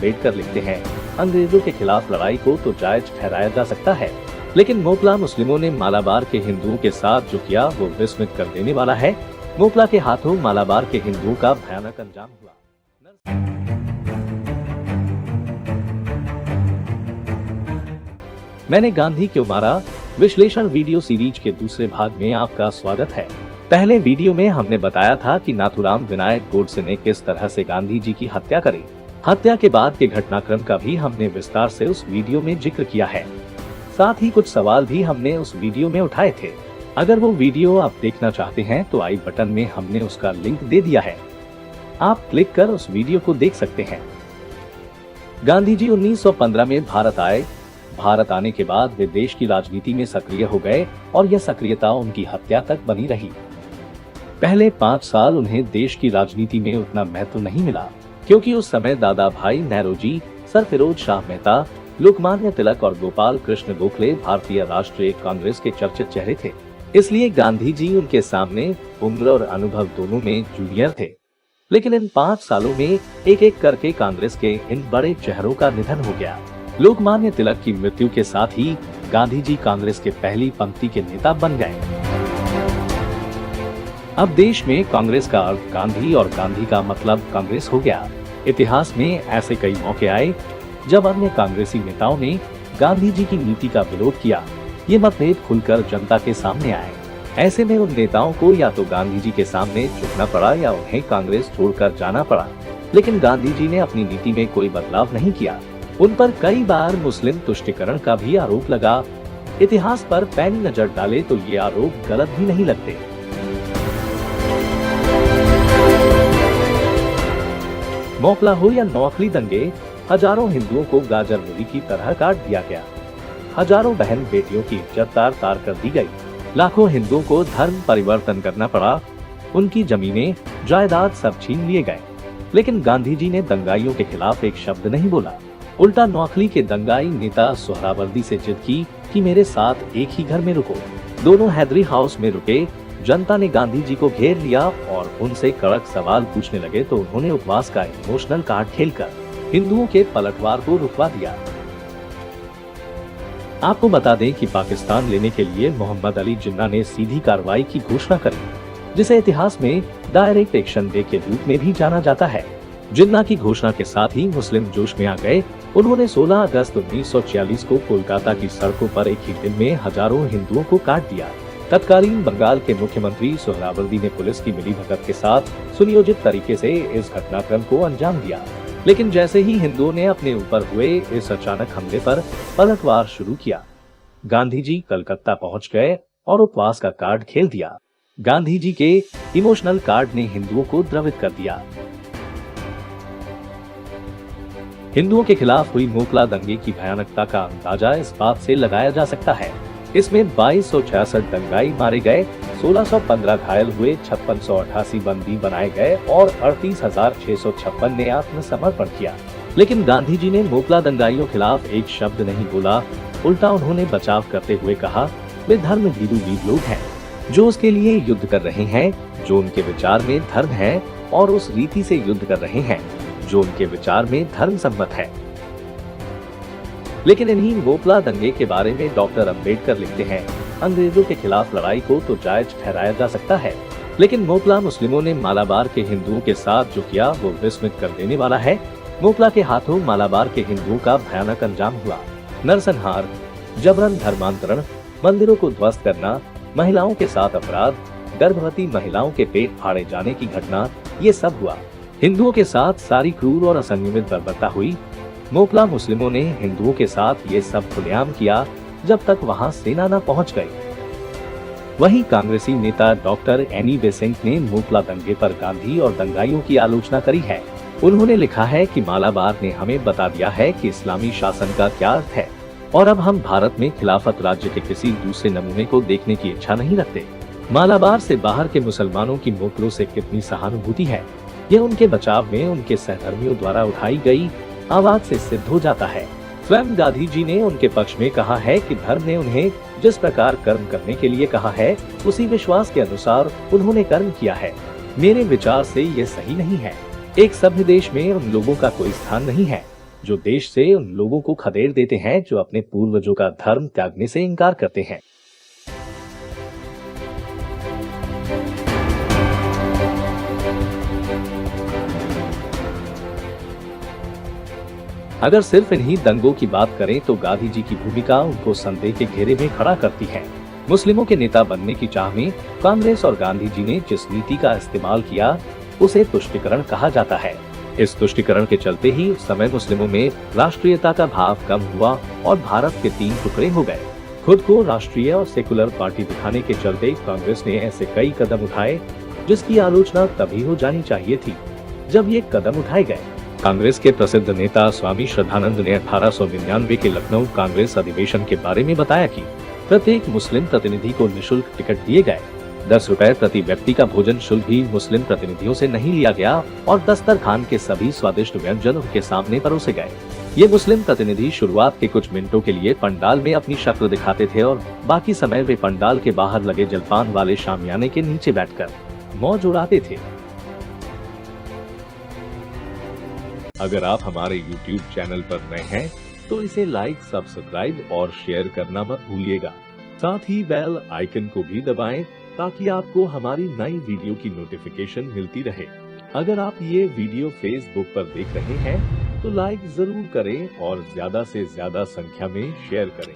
अम्बेडकर लिखते हैं, अंग्रेजों के खिलाफ लड़ाई को तो जायज ठहराया जा सकता है, लेकिन मोपला मुस्लिमों ने मालाबार के हिंदुओं के साथ जो किया वो विस्मित कर देने वाला है। मोपला के हाथों मालाबार के हिंदुओं का भयानक अंजाम हुआ। मैंने गांधी क्यों मारा विश्लेषण वीडियो सीरीज के दूसरे भाग में आपका स्वागत है। पहले वीडियो में हमने बताया था कि नाथुराम विनायक गोडसे ने किस तरह से गांधी जी की हत्या करी। हत्या के बाद के घटनाक्रम का भी हमने विस्तार से उस वीडियो में जिक्र किया है। साथ ही कुछ सवाल भी हमने उस वीडियो में उठाए थे। अगर वो वीडियो आप देखना चाहते हैं तो आई बटन में हमने उसका लिंक दे दिया है, आप क्लिक कर उस वीडियो को देख सकते हैं। गांधी जी 1915 में भारत आए। भारत आने के बाद वे देश की राजनीति में सक्रिय हो गए और यह सक्रियता उनकी हत्या तक बनी रही। पहले 5 साल उन्हें देश की राजनीति में उतना महत्व नहीं मिला, क्योंकि उस समय दादा भाई नेहरू, सर फिरोज शाह मेहता, लोकमान्य तिलक और गोपाल कृष्ण गोखले भारतीय राष्ट्रीय कांग्रेस के चर्चित चेहरे थे। इसलिए गांधी जी उनके सामने उम्र और अनुभव दोनों में जूनियर थे। लेकिन इन 5 सालों में एक एक करके कांग्रेस के इन बड़े चेहरों का निधन हो गया। लोकमान्य तिलक की मृत्यु के साथ ही गांधी जी कांग्रेस के पहली पंक्ति के नेता बन गए। अब देश में कांग्रेस का अर्थ गांधी और गांधी का मतलब कांग्रेस हो गया। इतिहास में ऐसे कई मौके आए जब अन्य कांग्रेसी नेताओं ने गांधी जी की नीति का विरोध किया। ये मतभेद खुलकर जनता के सामने आए। ऐसे में उन नेताओं को या तो गांधी जी के सामने झुकना पड़ा या उन्हें कांग्रेस छोड़कर जाना पड़ा। लेकिन गांधी जी ने अपनी नीति में कोई बदलाव नहीं किया। उन पर कई बार मुस्लिम तुष्टीकरण का भी आरोप लगा। इतिहास पर पैनी नजर डाले तो ये आरोप गलत भी नहीं लगते। मोपला हो या नौखली दंगे, हजारों हिंदुओं को गाजर मूली की तरह काट दिया गया। हजारों बहन बेटियों की इज्जत तार तार कर दी गई। लाखों हिंदुओं को धर्म परिवर्तन करना पड़ा। उनकी जमीनें, जायदाद सब छीन लिए गए। लेकिन गांधी जी ने दंगाइयों के खिलाफ एक शब्द नहीं बोला। उल्टा नौखली के दंगाई नेता सोहरावर्दी से जिद की कि मेरे साथ एक ही घर में रुको। दोनों हैदरी हाउस में रुके। जनता ने गांधी जी को घेर लिया और उनसे कड़क सवाल पूछने लगे तो उन्होंने उपवास का इमोशनल कार्ड खेलकर हिंदुओं के पलटवार को रुकवा दिया। आपको बता दें कि पाकिस्तान लेने के लिए मोहम्मद अली जिन्ना ने सीधी कार्रवाई की घोषणा करी, जिसे इतिहास में डायरेक्ट एक्शन डे के रूप में भी जाना जाता है। जिन्ना की घोषणा के साथ ही मुस्लिम जोश में आ गए। उन्होंने 16 अगस्त 1946 को कोलकाता की सड़कों पर एक ही दिन में हजारों हिंदुओं को काट दिया। तत्कालीन बंगाल के मुख्यमंत्री सोहरावर्दी ने पुलिस की मिलीभगत के साथ सुनियोजित तरीके से इस घटनाक्रम को अंजाम दिया। लेकिन जैसे ही हिंदुओं ने अपने ऊपर हुए इस अचानक हमले पर पलटवार शुरू किया, गांधी जी कलकत्ता पहुंच गए और उपवास का कार्ड खेल दिया। गांधी जी के इमोशनल कार्ड ने हिंदुओं को द्रवित कर दिया। हिंदुओं के खिलाफ हुई मोपला दंगे की भयानकता का अंदाजा इस बात से लगाया जा सकता है। इसमें 2266 दंगाई मारे गए, 1615 घायल हुए, 5688 बंदी बनाए गए और 38,656 ने आत्मसमर्पण किया। लेकिन गांधी जी ने मोपला दंगाइयों खिलाफ एक शब्द नहीं बोला। उल्टा उन्होंने बचाव करते हुए कहा, वे धर्म भीरू वीर लोग हैं जो उसके लिए युद्ध कर रहे हैं, जो उनके विचार में धर्म है और उस रीति से युद्ध कर रहे हैं जो उनके विचार में धर्म सम्मत है। लेकिन इन्हीं मोपला दंगे के बारे में डॉक्टर अम्बेडकर लिखते हैं, अंग्रेजों के खिलाफ लड़ाई को तो जायज ठहराया जा सकता है, लेकिन मोपला मुस्लिमों ने मालाबार के हिंदुओं के साथ जो किया वो विस्मित कर देने वाला है। मोपला के हाथों मालाबार के हिंदुओं का भयानक अंजाम हुआ। नरसंहार, जबरन धर्मांतरण, मंदिरों को ध्वस्त करना, महिलाओं के साथ अपराध, गर्भवती महिलाओं के पेट फाड़े जाने की घटना, ये सब हुआ। हिंदुओं के साथ सारी क्रूर और असंयमित बर्बरता हुई। मोपला मुस्लिमों ने हिंदुओं के साथ ये सब खुलेआम किया जब तक वहां सेना न पहुंच गई। वहीं कांग्रेसी नेता डॉक्टर एनी बेसेंट ने मोपला दंगे पर गांधी और दंगाइयों की आलोचना करी है। उन्होंने लिखा है कि मालाबार ने हमें बता दिया है कि इस्लामी शासन का क्या अर्थ है और अब हम भारत में खिलाफत राज्य के किसी दूसरे नमूने को देखने की इच्छा नहीं रखते। मालाबार से बाहर के मुसलमानों की मोपलों से कितनी सहानुभूति है, यह उनके बचाव में उनके सहधर्मियों द्वारा उठाई गई आवाज से सिद्ध हो जाता है। स्वयं गांधी जी ने उनके पक्ष में कहा है कि धर्म ने उन्हें जिस प्रकार कर्म करने के लिए कहा है उसी विश्वास के अनुसार उन्होंने कर्म किया है। मेरे विचार से ये सही नहीं है। एक सभ्य देश में उन लोगों का कोई स्थान नहीं है जो देश से उन लोगों को खदेड़ देते हैं जो अपने पूर्वजों का धर्म त्यागने से इनकार करते हैं। अगर सिर्फ इन्हीं दंगों की बात करें तो गांधी जी की भूमिका उनको संदेह के घेरे में खड़ा करती है। मुस्लिमों के नेता बनने की चाह में कांग्रेस और गांधी जी ने जिस नीति का इस्तेमाल किया उसे तुष्टीकरण कहा जाता है। इस तुष्टीकरण के चलते ही उस समय मुस्लिमों में राष्ट्रीयता का भाव कम हुआ और भारत के 3 टुकड़े हो गए। खुद को राष्ट्रीय और सेकुलर पार्टी दिखाने के चलते कांग्रेस ने ऐसे कई कदम उठाए जिसकी आलोचना तभी हो जानी चाहिए थी जब ये कदम उठाए गए। कांग्रेस के प्रसिद्ध नेता स्वामी श्रद्धानंद ने 1899 के लखनऊ कांग्रेस अधिवेशन के बारे में बताया कि प्रत्येक मुस्लिम प्रतिनिधि को निशुल्क टिकट दिए गए। 10 रुपए प्रति व्यक्ति का भोजन शुल्क भी मुस्लिम प्रतिनिधियों से नहीं लिया गया और दस्तरखान के सभी स्वादिष्ट व्यंजन उनके सामने परोसे गए। ये मुस्लिम प्रतिनिधि शुरुआत के कुछ मिनटों के लिए पंडाल में अपनी शक्ल दिखाते थे और बाकी समय वे पंडाल के बाहर लगे जलपान वाले शामियाने के नीचे बैठकर मौज उड़ाते थे। अगर आप हमारे YouTube चैनल पर नए हैं तो इसे लाइक, सब्सक्राइब और शेयर करना मत भूलिएगा। साथ ही बेल आइकन को भी दबाएं ताकि आपको हमारी नई वीडियो की नोटिफिकेशन मिलती रहे। अगर आप ये वीडियो Facebook पर देख रहे हैं तो लाइक जरूर करें और ज्यादा से ज्यादा संख्या में शेयर करें।